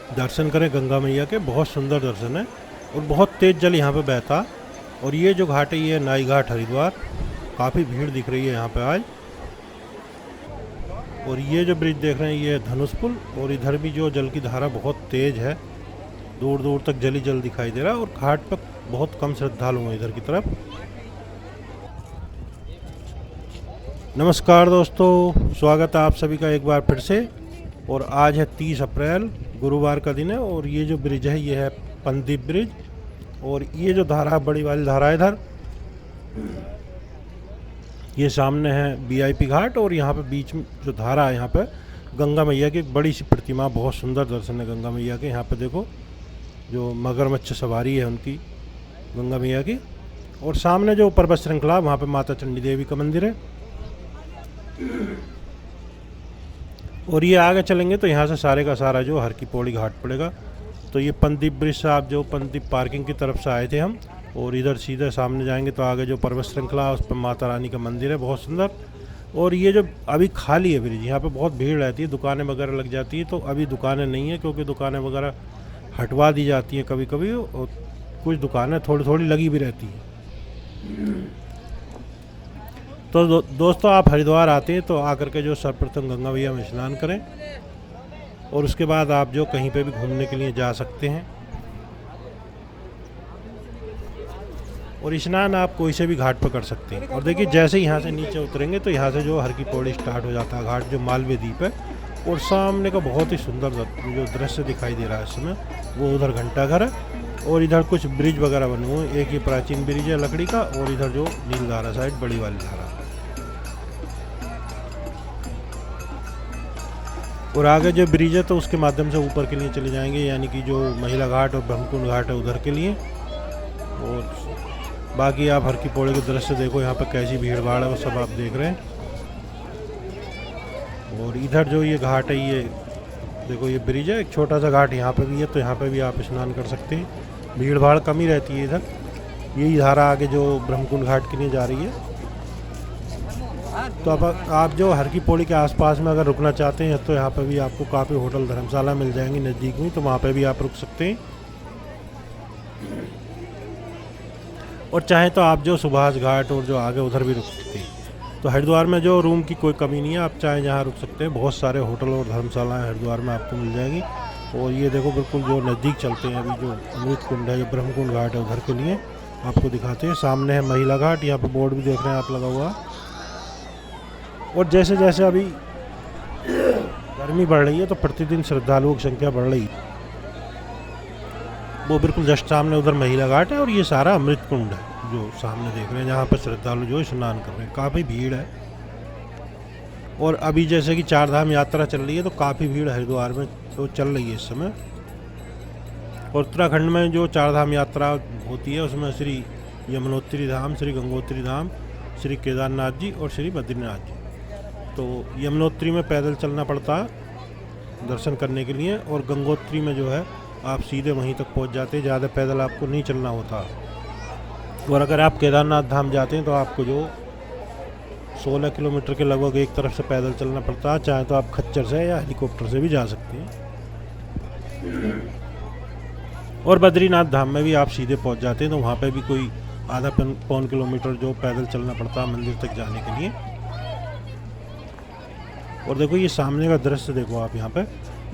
दर्शन करें गंगा मैया के। बहुत सुंदर दर्शन है और बहुत तेज़ जल यहाँ पे बहता। और ये जो घाट है ये नाई घाट हरिद्वार। काफ़ी भीड़ दिख रही है यहाँ पे आज। और ये जो ब्रिज देख रहे हैं ये धनुष पुल। और इधर भी जो जल की धारा बहुत तेज़ है, दूर दूर तक जल ही जल दिखाई दे रहा है। और घाट पर बहुत कम श्रद्धालु हैं इधर की तरफ। नमस्कार दोस्तों, स्वागत है आप सभी का एक बार फिर से। और आज है 30 अप्रैल, गुरुवार का दिन है। और ये जो ब्रिज है ये है पंदीप ब्रिज। और ये जो धारा, बड़ी वाली धारा है इधर, ये सामने है वीआईपी घाट। और यहाँ पे बीच में जो धारा है यहाँ पे गंगा मैया की एक बड़ी सी प्रतिमा, बहुत सुंदर दर्शन है गंगा मैया के। यहाँ पे देखो जो मगरमच्छ सवारी है उनकी, गंगा मैया की। और सामने जो पर्वत श्रृंखला, वहाँ पे माता चंडी देवी का मंदिर है। और ये आगे चलेंगे तो यहाँ से सारे का सारा जो हर की पौड़ी घाट पड़ेगा। तो ये पंदीप ब्रिज से आप जो पंदीप पार्किंग की तरफ से आए थे हम, और इधर सीधे सामने जाएंगे तो आगे जो पर्वत श्रृंखला उस पर माता रानी का मंदिर है, बहुत सुंदर। और ये जो अभी खाली है ब्रिज, यहाँ पे बहुत भीड़ रहती है, दुकानें वगैरह लग जाती है। तो अभी दुकानें नहीं है क्योंकि दुकानें वगैरह हटवा दी जाती हैं कभी कभी। और कुछ दुकानें थोड़ी थोड़ी लगी भी रहती हैं। तो दोस्तों, आप हरिद्वार आते हैं तो आकर के जो सर्वप्रथम गंगा मैया में स्नान करें। और उसके बाद आप जो कहीं पे भी घूमने के लिए जा सकते हैं। और स्नान आप कोई से भी घाट पर कर सकते हैं। और देखिए जैसे यहाँ से नीचे उतरेंगे तो यहाँ से जो हर की पौड़ी स्टार्ट हो जाता है घाट, जो मालवीय द्वीप है। और सामने का बहुत ही सुंदर जो दृश्य दिखाई दे रहा है इस समय, वो उधर घंटाघर है। और इधर कुछ ब्रिज वगैरह बने हुए हैं। एक ये प्राचीन ब्रिज है लकड़ी का, और इधर जो नीलधारा साइड बड़ी वाली धारा। और आगे जो ब्रिज है तो उसके माध्यम से ऊपर के लिए चले जाएंगे, यानी कि जो महिला घाट और ब्रह्मकुंड घाट है उधर के लिए। और बाकी आप हर की पौड़ी के दृश्य देखो, यहाँ पर कैसी भीड़ भाड़ है वो सब आप देख रहे हैं। और इधर जो ये घाट है ये देखो, ये ब्रिज है, एक छोटा सा घाट यहाँ पे भी है। तो यहाँ पे भी आप स्नान कर सकते हैं, भीड़ भाड़ कम ही रहती है इधर। यही धारा आगे जो ब्रह्मकुंड घाट के लिए जा रही है। तो अब आप जो हर की पौड़ी के आसपास में अगर रुकना चाहते हैं तो यहाँ पे भी आपको काफ़ी होटल धर्मशाला मिल जाएंगी नज़दीक में, तो वहाँ पे भी आप रुक सकते हैं। और चाहे तो आप जो सुभाष घाट और जो आगे उधर भी रुक सकते हैं। तो हरिद्वार में जो रूम की कोई कमी नहीं है, आप चाहे जहाँ रुक सकते हैं। बहुत सारे होटल और धर्मशालाएँ हरिद्वार में आपको मिल जाएंगी। और ये देखो बिल्कुल जो नज़दीक चलते हैं, अभी जो अमृत कुंड है, जो ब्रह्मकुंड घाट है, उधर के लिए आपको दिखाते हैं। सामने है महिला घाट, यहाँ पर बोर्ड भी देख रहे हैं आप लगा हुआ। और जैसे जैसे अभी गर्मी बढ़ रही है तो प्रतिदिन श्रद्धालुओं की संख्या बढ़ रही है। वो बिल्कुल जस्ट सामने उधर महिला घाट है। और ये सारा अमृत कुंड है जो सामने देख रहे हैं, जहाँ पर श्रद्धालु जो स्नान कर रहे हैं। काफ़ी भीड़ है। और अभी जैसे कि 4 धाम यात्रा चल रही है तो काफ़ी भीड़ हरिद्वार में तो चल रही है इस समय। और उत्तराखंड में जो 4 धाम यात्रा होती है उसमें श्री यमुनोत्री धाम, श्री गंगोत्री धाम, श्री केदारनाथ जी और श्री बद्रीनाथ जी। तो यमुनोत्री में पैदल चलना पड़ता है दर्शन करने के लिए। और गंगोत्री में जो है आप सीधे वहीं तक पहुंच जाते हैं, ज़्यादा पैदल आपको नहीं चलना होता। और अगर आप केदारनाथ धाम जाते हैं तो आपको जो 16 किलोमीटर के लगभग एक तरफ से पैदल चलना पड़ता है। चाहे तो आप खच्चर से या हेलीकॉप्टर से भी जा सकते हैं। और बद्रीनाथ धाम में भी आप सीधे पहुंच जाते हैं, तो वहाँ पे भी कोई आधा पौन किलोमीटर जो पैदल चलना पड़ता है मंदिर तक जाने के लिए। और देखो ये सामने का दृश्य देखो आप, यहाँ पे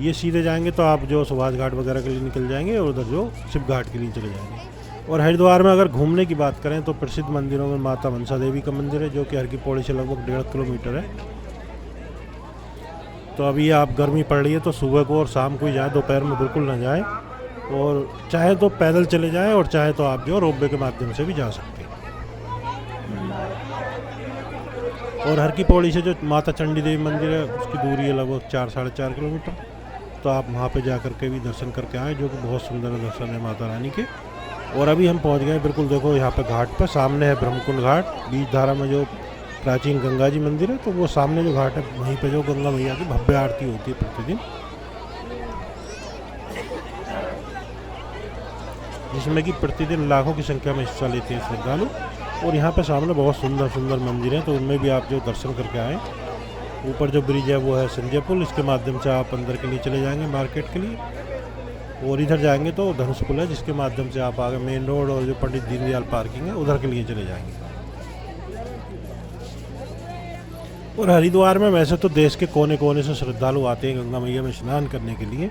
ये सीधे जाएंगे तो आप जो सुभाष घाट वगैरह के लिए निकल जाएंगे, और उधर जो शिव घाट के लिए चले जाएंगे। और हरिद्वार में अगर घूमने की बात करें तो प्रसिद्ध मंदिरों में माता मनसा देवी का मंदिर है, जो कि हर की पौड़ी से लगभग 1.5 किलोमीटर है। तो अभी आप गर्मी पड़ रही है तो सुबह को और शाम को ही जाए, दोपहर में बिल्कुल ना जाए। और चाहे तो पैदल चले जाएं, और चाहे तो आप जो रोपवे के माध्यम से भी जा सकते हैं। और हर की पौड़ी से जो माता चंडी देवी मंदिर है उसकी दूरी है लगभग 4-4.5 किलोमीटर। तो आप वहाँ पे जा करके भी दर्शन करके आए, जो कि बहुत सुंदर दर्शन है माता रानी के। और अभी हम पहुँच गए बिल्कुल देखो यहाँ पे घाट पर। सामने है ब्रह्मकुंड घाट, बीच धारा में जो प्राचीन गंगा जी मंदिर है, तो वो सामने जो घाट है वहीं पे जो गंगा मैया की भव्य आरती होती है प्रतिदिन, जिसमें कि प्रतिदिन लाखों की संख्या में हिस्सा लेते हैं श्रद्धालु। और यहाँ पे सामने बहुत सुंदर सुंदर मंदिर हैं, तो उनमें भी आप जो दर्शन करके आएँ। ऊपर जो ब्रिज है वो है संजय पुल, इसके माध्यम से आप अंदर के लिए चले जाएंगे मार्केट के लिए। और इधर जाएंगे तो धनुष पुल है, जिसके माध्यम से आप आगे मेन रोड और जो पंडित दीनदयाल पार्किंग है उधर के लिए चले जाएंगे। और हरिद्वार में वैसे तो देश के कोने कोने से श्रद्धालु आते हैं गंगा मैया में स्नान करने के लिए,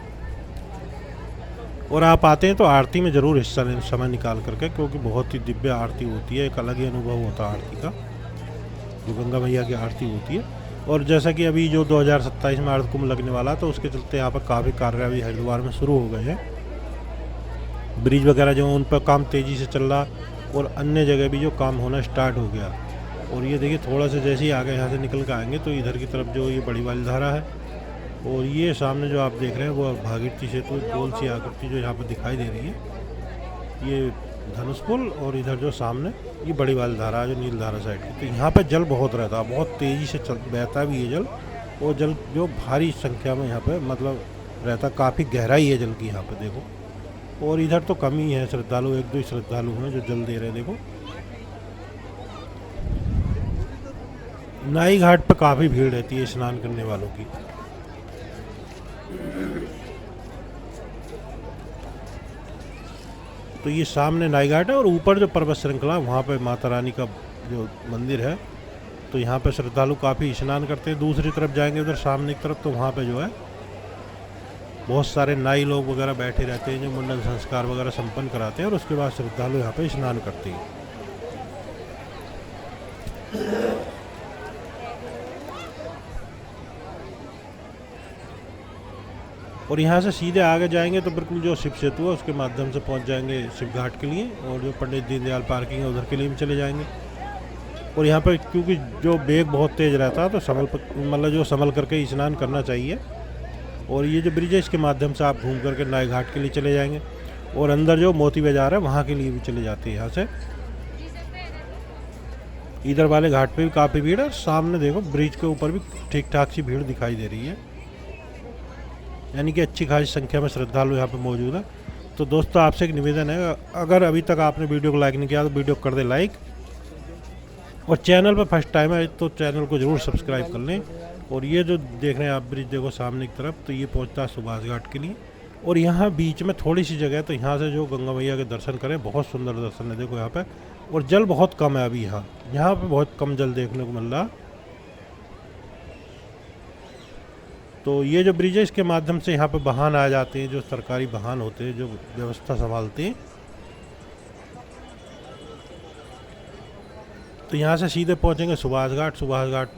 और आप आते हैं तो आरती में ज़रूर हिस्सा लें समय निकाल करके, क्योंकि बहुत ही दिव्य आरती होती है, एक अलग ही अनुभव होता है आरती का, जो गंगा मैया की आरती होती है। और जैसा कि अभी जो 2027 में अर्ध कुंभ लगने वाला, तो उसके चलते यहाँ पर काफ़ी कार्य अभी हरिद्वार में शुरू हो गए हैं। ब्रिज वगैरह जो उन पर काम तेज़ी से चल रहा, और अन्य जगह भी जो काम होना स्टार्ट हो गया। और ये देखिए थोड़ा सा जैसे ही आगे यहाँ से निकल कर आएंगे तो इधर की तरफ जो ये बड़ी वाली धारा है, और ये सामने जो आप देख रहे हैं वो भागीरथी सेतु गोल सी आकृति जो यहाँ पर दिखाई दे रही है, ये धनुष पुल, और इधर जो सामने ये बड़ी वाली धारा है जो नील धारा साइड की। तो यहाँ पे जल बहुत रहता है, बहुत तेज़ी से बहता भी है जल, और जल जो भारी संख्या में यहाँ पे मतलब रहता, काफ़ी गहराई है जल की यहाँ पे देखो। और इधर तो कम ही है श्रद्धालु, एक दो ही श्रद्धालु हैं जो जल दे रहे हैं देखो। नाई घाट पे काफ़ी भीड़ रहती है स्नान करने वालों की। तो ये सामने नाई घाट है, और ऊपर जो पर्वत श्रृंखला वहाँ पे माता रानी का जो मंदिर है, तो यहाँ पे श्रद्धालु काफ़ी स्नान करते हैं। दूसरी तरफ जाएंगे उधर सामने की तरफ, तो वहाँ पे जो है बहुत सारे नाई लोग वगैरह बैठे रहते हैं जो मुंडन संस्कार वगैरह संपन्न कराते हैं, और उसके बाद श्रद्धालु यहाँ पे स्नान करते हैं। और यहाँ से सीधे आगे जाएंगे तो बिल्कुल जो शिव सेतु है उसके माध्यम से पहुँच जाएंगे शिव घाट के लिए, और जो पंडित दीनदयाल पार्किंग है उधर के लिए भी चले जाएंगे। और यहाँ पर क्योंकि जो वेग बहुत तेज़ रहता है, तो मतलब जो संभल करके ही स्नान करना चाहिए। और ये जो ब्रिज है इसके माध्यम से आप घूम करके नाई घाट के लिए चले जाएंगे, और अंदर जो मोती बाजार है वहाँ के लिए भी चले जाते हैं यहाँ से। इधर वाले घाट पे भी काफ़ी भीड़ है, सामने देखो ब्रिज के ऊपर भी ठीक ठाक सी भीड़ दिखाई दे रही है, यानी कि अच्छी खासी संख्या में श्रद्धालु यहाँ पे मौजूद है। तो दोस्तों आपसे एक निवेदन है, अगर अभी तक आपने वीडियो को लाइक नहीं किया तो वीडियो को कर दे लाइक, और चैनल पर फर्स्ट टाइम है तो चैनल को ज़रूर सब्सक्राइब कर लें। और ये जो देख रहे हैं आप ब्रिज देखो सामने की तरफ, तो ये पहुँचता है सुभाष घाट के लिए, और यहाँ बीच में थोड़ी सी जगह है, तो यहाँ से जो गंगा मैया के दर्शन करें, बहुत सुंदर दर्शन है देखो यहाँ पर। और जल बहुत कम है अभी यहाँ पर बहुत कम जल देखने को मिल रहा। तो ये जो ब्रिज है इसके माध्यम से यहाँ पे वाहन आ जाते हैं, जो सरकारी वाहन होते हैं जो व्यवस्था संभालते हैं। तो यहाँ से सीधे पहुँचेंगे सुभाष घाट, सुभाष घाट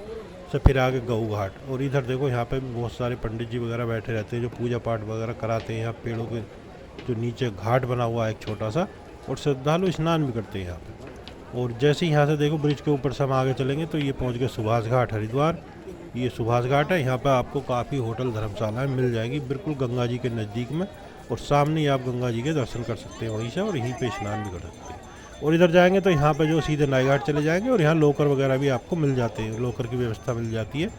से फिर आगे गऊ घाट। और इधर देखो यहाँ पे बहुत सारे पंडित जी वगैरह बैठे रहते हैं जो पूजा पाठ वगैरह कराते हैं। यहाँ पेड़ों के जो नीचे घाट बना हुआ है एक छोटा सा, और श्रद्धालु स्नान भी करते हैं यहाँ पे। और जैसे ही यहाँ से देखो ब्रिज के ऊपर से हम आगे चलेंगे तो ये पहुँच गए सुभाष घाट हरिद्वार। ये सुभाष घाट है, यहाँ पर आपको काफ़ी होटल धर्मशालाएं मिल जाएगी बिल्कुल गंगा जी के नज़दीक में, और सामने ही आप गंगा जी के दर्शन कर सकते हैं वहीं से, और यहीं पे स्नान भी कर सकते हैं। और इधर जाएंगे तो यहाँ पे जो सीधे नाई घाट चले जाएंगे, और यहाँ लोकर वगैरह भी आपको मिल जाते हैं, लोकर की व्यवस्था मिल जाती है।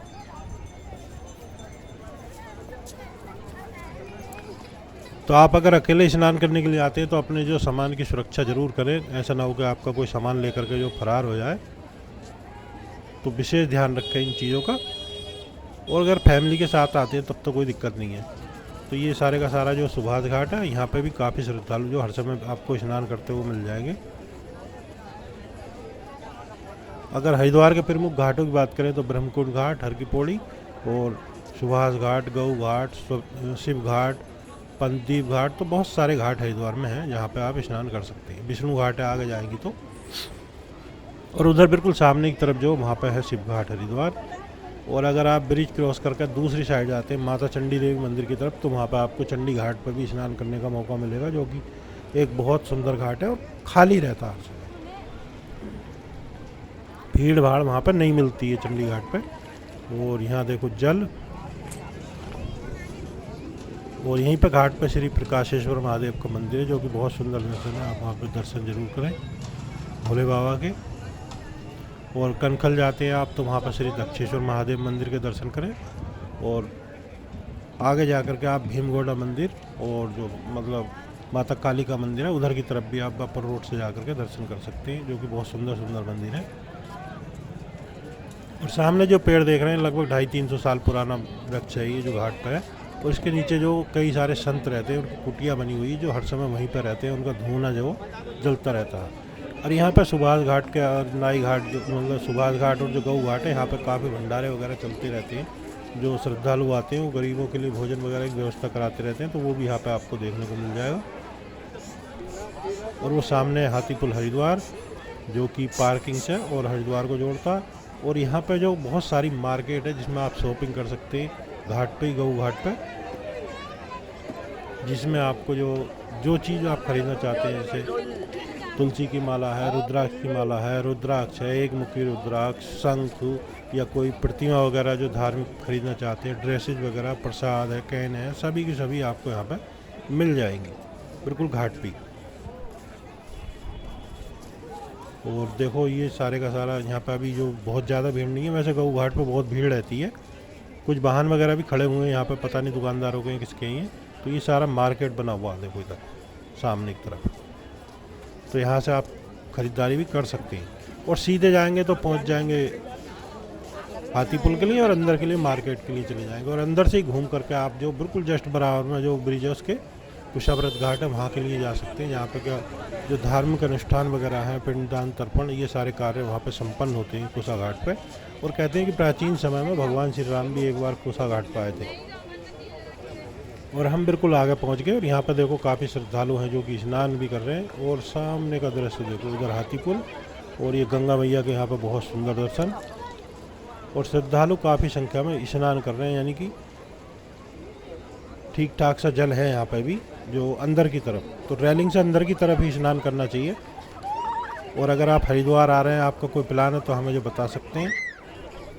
तो आप अगर अकेले स्नान करने के लिए आते हैं तो अपने जो सामान की सुरक्षा ज़रूर करें, ऐसा ना हो कि आपका कोई सामान लेकर के जो फरार हो जाए, तो विशेष ध्यान रखें इन चीज़ों का। और अगर फैमिली के साथ आते हैं तब तो कोई दिक्कत नहीं है। तो ये सारे का सारा जो सुभाष घाट है, यहाँ पे भी काफ़ी श्रद्धालु जो हर समय आपको स्नान करते हुए मिल जाएंगे। अगर हरिद्वार के प्रमुख घाटों की बात करें तो ब्रह्मकुंड घाट, हर की पौड़ी, और सुभाष घाट, गऊ घाट, शिव घाट, पंचदीप घाट, तो बहुत सारे घाट हरिद्वार में हैं जहाँ पे आप स्नान कर सकते हैं। विष्णु घाट है आगे जाएंगी तो, और उधर बिल्कुल सामने की तरफ जो वहाँ पे है शिव घाट हरिद्वार। और अगर आप ब्रिज क्रॉस करके दूसरी साइड जाते हैं माता चंडी देवी मंदिर की तरफ, तो वहाँ पर आपको चंडी घाट पर भी स्नान करने का मौका मिलेगा, जो कि एक बहुत सुंदर घाट है और खाली रहता है। भीड़ भाड़ वहाँ पर नहीं मिलती है चंडी घाट पर। और यहाँ देखो जल, और यहीं पर घाट पर श्री प्रकाशेश्वर महादेव का मंदिर है, जो कि बहुत सुंदर दर्शन है। आप वहाँ पर दर्शन जरूर करें भोले बाबा के। और कनखल जाते हैं आप तो वहाँ पर श्री दक्षेश्वर महादेव मंदिर के दर्शन करें। और आगे जा कर के आप भीमगोड़ा मंदिर और जो मतलब माता काली का मंदिर है उधर की तरफ भी आप अपर रोड से जा कर के दर्शन कर सकते हैं, जो कि बहुत सुंदर सुंदर मंदिर है। और सामने जो पेड़ देख रहे हैं लगभग 250-300 साल पुराना वृक्ष है ये जो घाट पर है, और इसके नीचे जो कई सारे संत रहते हैं, उनकी कुटिया बनी हुई है जो हर समय वहीं पर रहते हैं, उनका धुआं जो जलता रहता है। और यहाँ पर सुभाष घाट के और नाई घाट जो मतलब सुभाष घाट और जो गऊ घाट है, यहाँ पर काफ़ी भंडारे वगैरह चलते रहते हैं। जो श्रद्धालु आते हैं वो गरीबों के लिए भोजन वगैरह की व्यवस्था कराते रहते हैं, तो वो भी यहाँ पे आपको देखने को मिल जाएगा। और वो सामने है हाथी पुल हरिद्वार, जो कि पार्किंग से और हरिद्वार को जोड़ता। और यहाँ पे जो बहुत सारी मार्केट है जिसमें आप शॉपिंग कर सकते हैं घाट पे, गऊ घाट पे, जिसमें आपको जो चीज़ आप खरीदना चाहते हैं, जैसे तुलसी की माला है, रुद्राक्ष की माला है, रुद्राक्ष है, एक मुखी रुद्राक्ष, शंख, या कोई प्रतिमा वगैरह जो धार्मिक खरीदना चाहते हैं, ड्रेसेस वगैरह, प्रसाद है, कैन है, सभी की सभी आपको यहाँ पे मिल जाएंगी बिल्कुल घाट पे। और देखो ये सारे का सारा यहाँ पे अभी जो बहुत ज़्यादा भीड़ नहीं है, वैसे गऊ घाट पे बहुत भीड़ रहती है। कुछ वाहन वगैरह भी खड़े हुए हैं यहाँ पे, पता नहीं दुकानदारों के हैं किसके हैं। तो ये सारा मार्केट बना हुआ है देखो इधर सामने की तरफ, तो यहाँ से आप ख़रीदारी भी कर सकते हैं। और सीधे जाएंगे तो पहुँच जाएंगे हाथी पुल के लिए, और अंदर के लिए मार्केट के लिए चले जाएंगे। और अंदर से ही घूम करके आप जो बिल्कुल जस्ट बराबर में जो ब्रिज है उसके कुशाव्रत घाट है वहाँ के लिए जा सकते हैं। यहाँ पे क्या जो धार्मिक अनुष्ठान वगैरह हैं, पिंडदान, तर्पण, ये सारे कार्य वहाँ पे संपन्न होते हैं कुशा घाट पे। और कहते हैं कि प्राचीन समय में भगवान श्री राम भी एक बार कुशा घाट पर आए थे। और हम बिल्कुल आगे पहुँच गए, और यहाँ पर देखो काफ़ी श्रद्धालु हैं जो कि स्नान भी कर रहे हैं। और सामने का दृश्य देखो, उधर हाथी पुल और ये गंगा मैया के यहाँ पर बहुत सुंदर दर्शन। और श्रद्धालु काफ़ी संख्या में स्नान कर रहे हैं, यानी कि ठीक ठाक सा जल है यहाँ पे भी जो अंदर की तरफ, तो रेलिंग से अंदर की तरफ ही स्नान करना चाहिए। और अगर आप हरिद्वार आ रहे हैं, आपका कोई प्लान है, तो हमें जो बता सकते हैं।